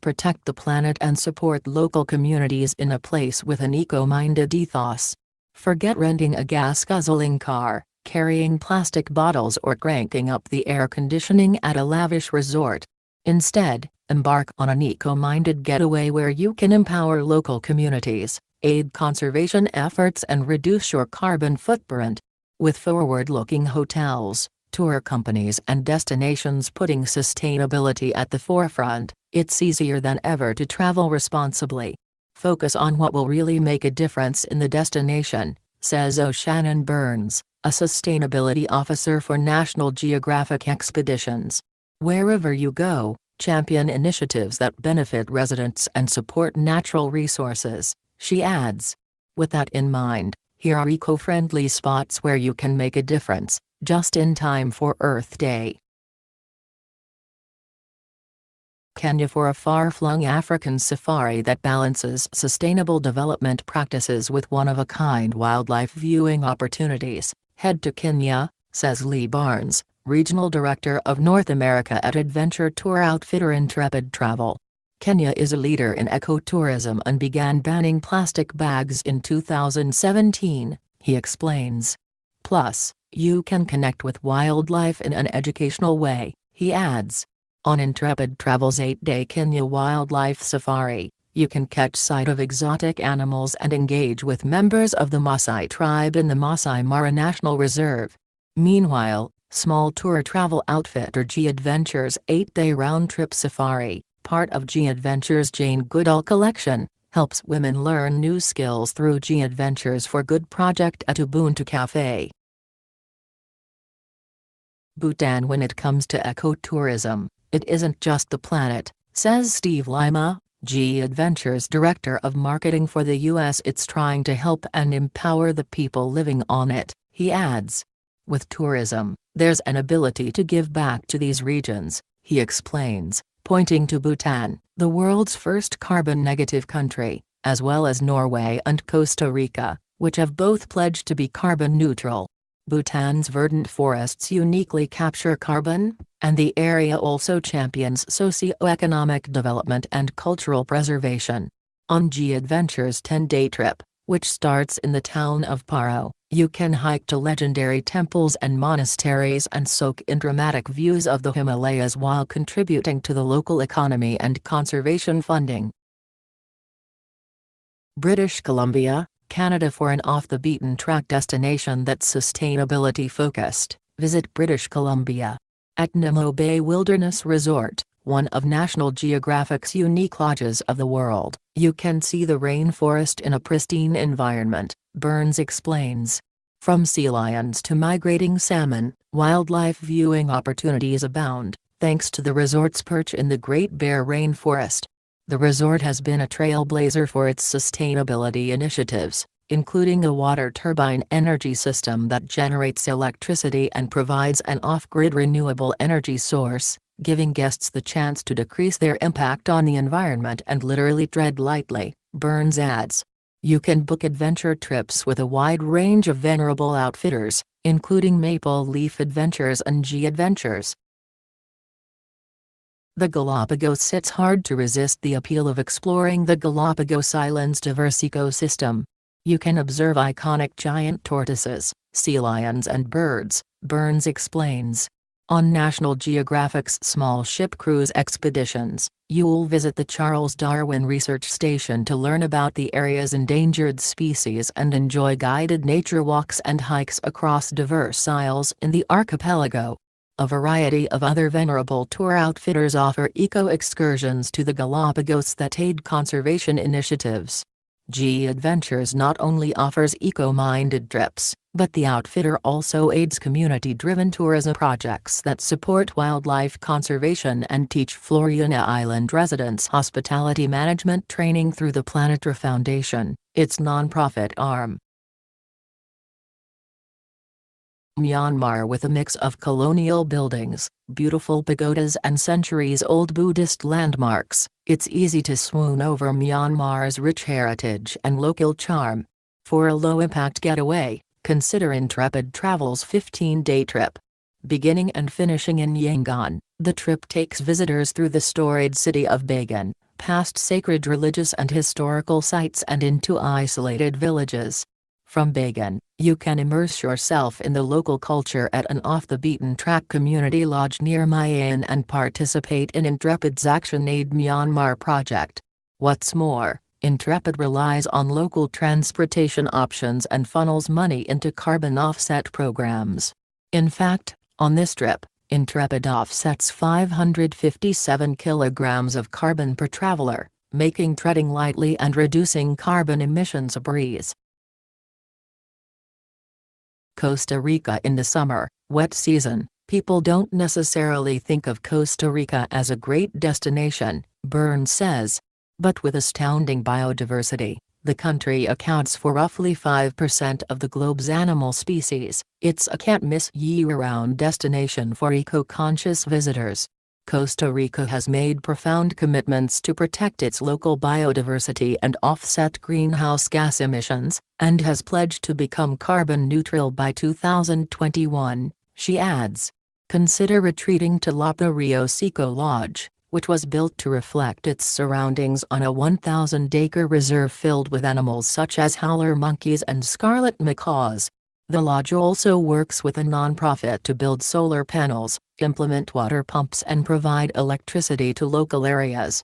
protect the planet and support local communities in a place with an eco-minded ethos. Forget renting a gas-guzzling car, carrying plastic bottles or cranking up the air conditioning at a lavish resort. Instead, embark on an eco-minded getaway where you can empower local communities, aid conservation efforts and reduce your carbon footprint. With forward-looking hotels, tour companies and destinations putting sustainability at the forefront, it's easier than ever to travel responsibly. Focus on what will really make a difference in the destination, says O'Shannon Burns, a sustainability officer for National Geographic Expeditions. Wherever you go, champion initiatives that benefit residents and support natural resources, she adds. With that in mind, here are eco-friendly spots where you can make a difference, just in time for Earth Day. Kenya for a far-flung African safari that balances sustainable development practices with one-of-a-kind wildlife viewing opportunities. Head to Kenya, says Lee Barnes, Regional Director of North America at adventure tour outfitter Intrepid Travel. Kenya is a leader in ecotourism and began banning plastic bags in 2017, he explains. Plus, you can connect with wildlife in an educational way, he adds. On Intrepid Travel's 8-day Kenya Wildlife Safari, you can catch sight of exotic animals and engage with members of the Maasai tribe in the Maasai Mara National Reserve. Meanwhile, small tour travel outfitter G Adventures' 8-day round-trip safari, part of G Adventures' Jane Goodall collection, helps women learn new skills through G Adventures for Good project at Ubuntu Cafe. Bhutan. When it comes to ecotourism, it isn't just the planet, says Steve Lima, G Adventures Director of Marketing for the U.S. It's trying to help and empower the people living on it, he adds. With tourism, there's an ability to give back to these regions, he explains, pointing to Bhutan, the world's first carbon-negative country, as well as Norway and Costa Rica, which have both pledged to be carbon neutral. Bhutan's verdant forests uniquely capture carbon, and the area also champions socio-economic development and cultural preservation. On G Adventures' 10-day trip, which starts in the town of Paro, you can hike to legendary temples and monasteries and soak in dramatic views of the Himalayas while contributing to the local economy and conservation funding. British Columbia, Canada. For an off-the-beaten-track destination that's sustainability-focused, visit British Columbia. At Nemo Bay Wilderness Resort, one of National Geographic's unique lodges of the world, you can see the rainforest in a pristine environment, Burns explains. From sea lions to migrating salmon, wildlife viewing opportunities abound, thanks to the resort's perch in the Great Bear Rainforest. The resort has been a trailblazer for its sustainability initiatives, including a water turbine energy system that generates electricity and provides an off-grid renewable energy source, giving guests the chance to decrease their impact on the environment and literally tread lightly, Burns adds. You can book adventure trips with a wide range of venerable outfitters, including Maple Leaf Adventures and G Adventures. The Galapagos. It's hard to resist the appeal of exploring the Galapagos Islands' diverse ecosystem. You can observe iconic giant tortoises, sea lions and birds, Burns explains. On National Geographic's small ship cruise expeditions, you'll visit the Charles Darwin Research Station to learn about the area's endangered species and enjoy guided nature walks and hikes across diverse isles in the archipelago. A variety of other venerable tour outfitters offer eco-excursions to the Galapagos that aid conservation initiatives. G Adventures not only offers eco-minded trips, but the outfitter also aids community-driven tourism projects that support wildlife conservation and teach Floriana Island residents hospitality management training through the Planetary Foundation, its non-profit arm. Myanmar. With a mix of colonial buildings, beautiful pagodas and centuries-old Buddhist landmarks, it's easy to swoon over Myanmar's rich heritage and local charm. For a low-impact getaway, consider Intrepid Travel's 15-day trip. Beginning and finishing in Yangon, the trip takes visitors through the storied city of Bagan, past sacred religious and historical sites and into isolated villages. From Bagan, you can immerse yourself in the local culture at an off-the-beaten-track community lodge near Mayan and participate in Intrepid's ActionAid Myanmar project. What's more, Intrepid relies on local transportation options and funnels money into carbon offset programs. In fact, on this trip, Intrepid offsets 557 kilograms of carbon per traveler, making treading lightly and reducing carbon emissions a breeze. Costa Rica in the summer, wet season. People don't necessarily think of Costa Rica as a great destination, Burns says. But with astounding biodiversity, the country accounts for roughly 5% of the globe's animal species. It's a can't-miss year-round destination for eco-conscious visitors. Costa Rica has made profound commitments to protect its local biodiversity and offset greenhouse gas emissions, and has pledged to become carbon neutral by 2021, she adds. Consider retreating to Lapa Rio Seco Lodge, which was built to reflect its surroundings on a 1,000-acre reserve filled with animals such as howler monkeys and scarlet macaws. The lodge also works with a non-profit to build solar panels, implement water pumps and provide electricity to local areas.